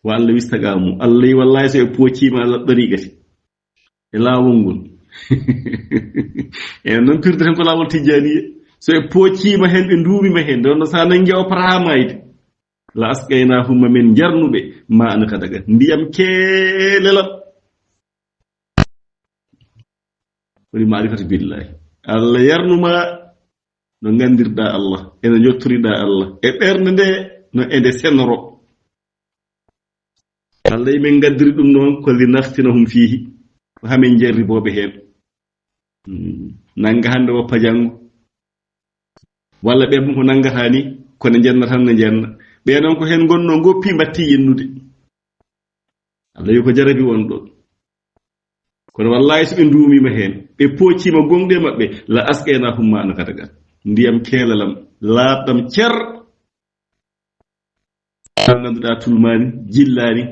wa Allah wistagamu Allah wallahi so e poccima ala dariqati e lawol ngol e non pirde tan ko lawol tijani so e poccima hen be nduumi ma hen don sa nangi o paramayde la asqaynahum min jarnube ma an kadaga ndiyam kelelam wali ma'rifatu billahi Allah yarnuma no gandirda Allah e no jottorida Allah e bernde de no ende senoro Allah men gaddiri dum non ko li naftinahum fihi ko hamen jerri bobe hen nanga hande wo pajango walla be ko nanga hani ko ne jenna tan ne jenna be non ko hen gonno goppi batti yennude Allah yo ko jarabi won do kono wallahi so be ndumi ma hen be poci ma gongde mabbe la asqaynahum ma an kataga ndiyam kelalam laabdam cer ganduda tulmani jillani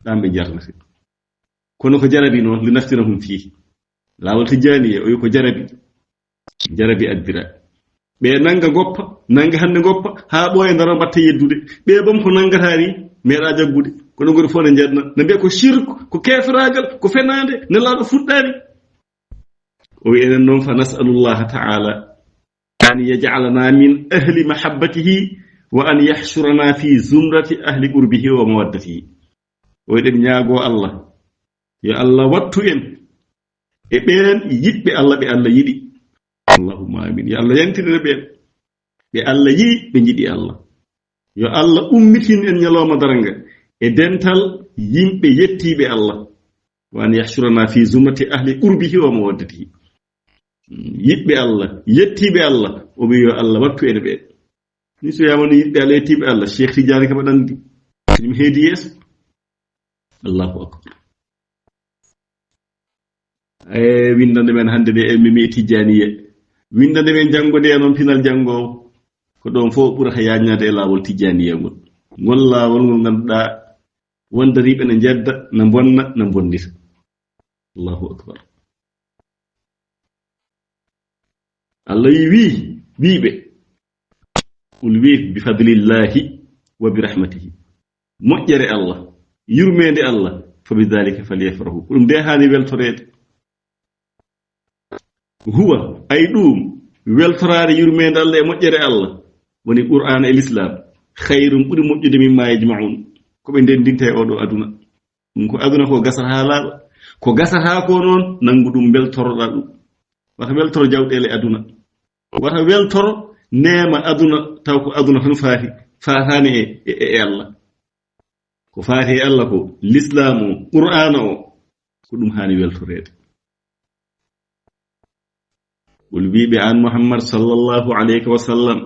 dambe jarnati kono ko jarabi non li naftinahum fi lawol tijaniye o ko jarabi addira be nanga goppa nanga hande goppa ha boye ndaro batte yeddude be bam ko nangatani meeda jaggude kono gori fo ne jedna ne be ko shirku ko kefiragal ko fenande ne laado fuddani o enen non fa nas'alullaha ta'ala an yaj'alana min ahli mahabbatihi wa an yahshurana fi zumrati ahli qurbihi wa mawaddatihi o eden nyaago Allah ya Allah wattu en e ɓeen yiɗɓe Allah ɓe Allah yiɗi. Allahumma amin. Yo Allah yantinire ɓeen ɓe Allah yiɗi ɓe jiɗi Allah. Yo Allah ummitin en ñalooma daranga e dental yimɓe yettiiɓe Allah, wa an yahshurana fi zumrati ahli qurbihi wa mawaddatihi. Yiɗɓe Allah yettiiɓe Allah o wi yo Allah wattu en ɓeen. Ni so yamano yiɗɓe Allah yettiiɓe Allah, Cheikh Tidiane kam aɗa anndi ɗum heedi yeeso. Allahu akbar. Windande men hannde nde en mimi Tijaniye, windande men janngo nde noon pinal janngoowo ko ɗon fof ɓurata yaaññade e laawol Tijaniye ngol. Ngol laawol ngol ngannduɗaa wondariiɓe ne njedda ne bonna ne bonnita. Allahu akbar. Allah wiiɓe qul wi bi fadlillahi wa bi rahmatihi, moƴƴere Allah yurmeende Allah, fa bi dhalika falyafrahu, ɗum nde haani weltoreede. Huwa ay ɗum weltoraade yurmeende Allah e moƴƴere Allah woni Qur'an e l'islam, khayrum ɓuri moƴƴude mimma yajma'un, ko ɓe ndendinta e oɗo aduna. Ɗum ko aduna ko gasata haa laaɓa, ko gasata ko noon nanngu ɗum weltoroɗaa ɗum. Wata weltoro jawɗeele aduna, wata weltoro neema aduna, taw ko aduna tan faataani e Allah. Ko faati e Allah ko l'islam o, Qur'ana o, ko ɗum haani weltoreede. Qul wiiɓe an Muhammad sallallahu alayhi wa sallam,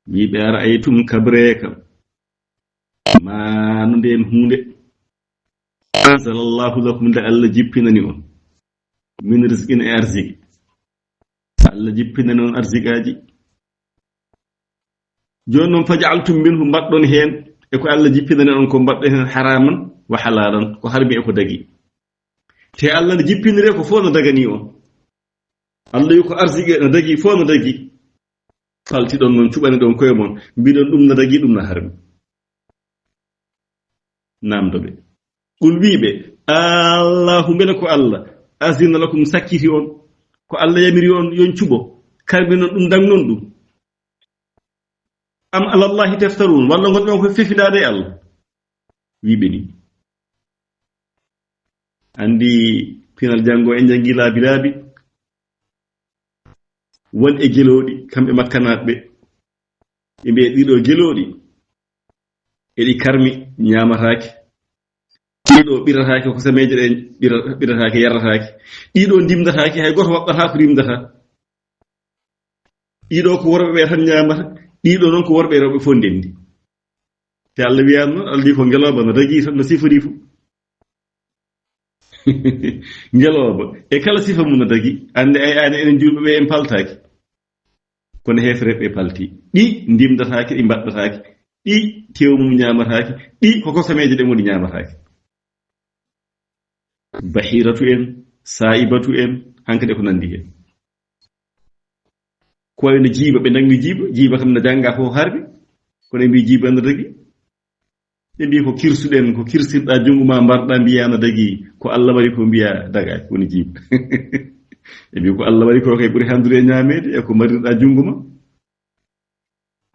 wiiɓe ara'aytum kabreka ma no nden hunde anzalallahu lakum nde Allah jippinani on min rizqin e arziki. Allah jippinani on arzikaaji. Jooni noon faja'altum minhu mbaɗɗon heen e ko Allah jippinani on ko mbaɗɗon heen haraman wa halalan, ko harmi e ko dagi. Te Allah ne jippinire ko fof no dagani on. Allah yi ko arziki no dagi fof no dagi. Faltiɗon noon cuɓani ɗon koye mon mbiɗon ɗum no dagi ɗum no harmi. Namdoɓe qul wiiɓe Allahu mbele ko Allah azina lakum sakkiti on, ko Allah yamiri on yon cuɓo karmi noon ɗum dagnon ɗum. Am alallahi taftarun, walla gonɗon ko fefiɗaade e Allah. Wiiɓe ni andi pinal janngo en jangi laabi won e gelooɗi kamɓe makkanaɓe ɓe mbiye ɗiɗo gelooɗi eɗi karmi ñaamataake, ɗiɗo ɓirataake, ko sameeje ɗe ɓirataake yarrataake, ɗiɗo ndimdataake, hay goto waɓɓataa ko rimdata. ɗiɗo ko worɓe ɓe tan ñaamata, ɗiɗo noon ko worɓe e rewɓe fof ndenndi. Te Allah wiyaano noon, Allah wi ko ngelooba no dagii tan no sifori fu. Ngelooba e kala sifa mum no dagi. Annde ani enen julɓe ɓe en paltaaki, kono hefere ɓe palti. Ɗi ndimdataake, ɗi mbaɗɗataake, ɗi tew mum ñaamataake, ɗi ko kosameeje ɗe woni ñaamataake. Bahiratu en, saibatu en, hankade ko nandi hen. Ko wayno jiiba, ɓe nangi jiiba kam no jannga fof harmi, kono mbi jiiba no dagi. Ɓe mbi ko kirsuɗen, ko kirsirɗa junngo ma mbarɗa mbiya no dagi, ko Allah wari ko mbiya dagaaki woni jiiba. Ɓe mbi ko Allah wari ko kay ɓuri handude e ñaameede e ko marirɗa junngo ma.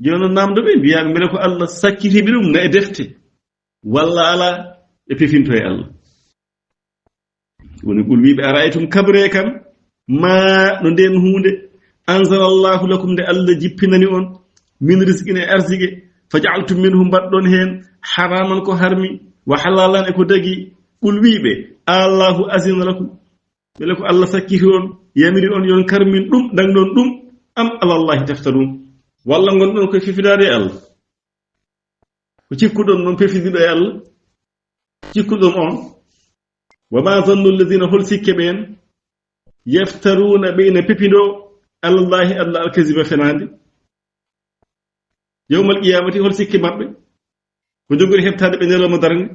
Jooni noon namdoɓe mbiyaɓe mbele ko Allah sakkitiɓe ɗum na e defte, walla ala ɓe pefinto e Allah. Woni qul wiiɓe ara'aytum kabre kam ma no nden hunde anzalallahu lakum nde Allah jippinani on min rizqin e arzike, faja'altum minhu mbaɗɗon heen haraman ko harmi wa halalan e ko dagi. Qul wiiɓe Allahu azina lakum, mbele ko Allah sakkiti on yamiri on yon karmin ɗum dangɗon ɗum, am alallahi taftarun, walla gonɗon koye fefidaade e Allah, ko cikkuɗon noon pefidiɗo e Allah, cikkuɗon on. Wa ma zannu alladhina hol sikke ɓeen yaftaruna ɓeyna pepindo alallahi Allah alkaziba fenande yawmal qiyamati. Hol sikke maɓɓe ko jogori heɓtaade ɓe ñalawma darnde,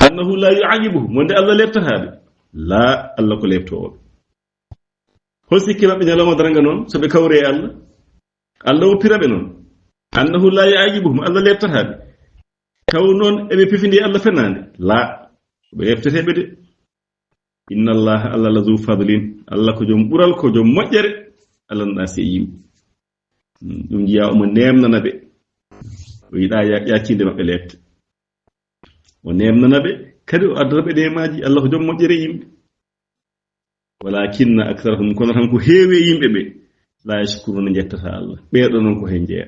annahu la yu'ayibuhu, monde Allah leɓtataɓe, la Allah ko leɓtooɓe. Hol sikke maɓɓe ñalawma darnga noon so ɓe kawre e Allah, Allah woppiraɓe noon, annahu la yu'ayibuhum, Allah leɓtataɓe, taw noon eɓe pefindi Allah fenande, la ɓe hefteteɓe de. Inna Allah Allah la zu fadlin, Allah ko jom ɓural, ko jom moƴƴere, Allah no ɗaasi e yimɓe. Ɗum jiya omo nemnana ɓe, o yiɗa yaccinde maɓɓe leɓte, o nemnana ɓe kadi o addata ɓe nemaji. Allah ko jom moƴƴere e yimɓe. walakinna aktharahum kono tan ko heewe yimɓe ɓe la yashkuruna jettata Allah ɓeeɗo noon ko hen jeeya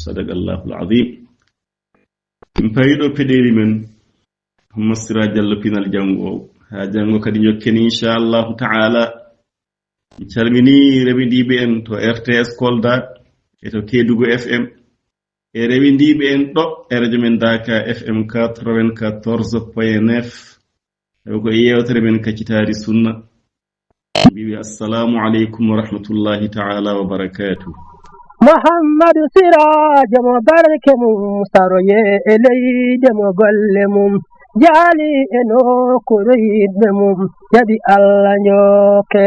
sadaqallahu alazim min payiɗo peɗeli men Masira Diallo pinal jango ha jango kadi jokken inchallahu taala mi calmini rewindiɓe en to RTS Kolda e to Kedugo FM e rewindiɓe en ɗo e radio men Daka FM 94.9 ko yewtere men kaccitaari sunna mbiwi assalamu aleykum wa rahmatullahi taala wa barakatuh Muhammadu Sirajo mo barke mum saroye e leyde mo golle mum jaali e nokkure yidɓe mum jaɓi Allah njokke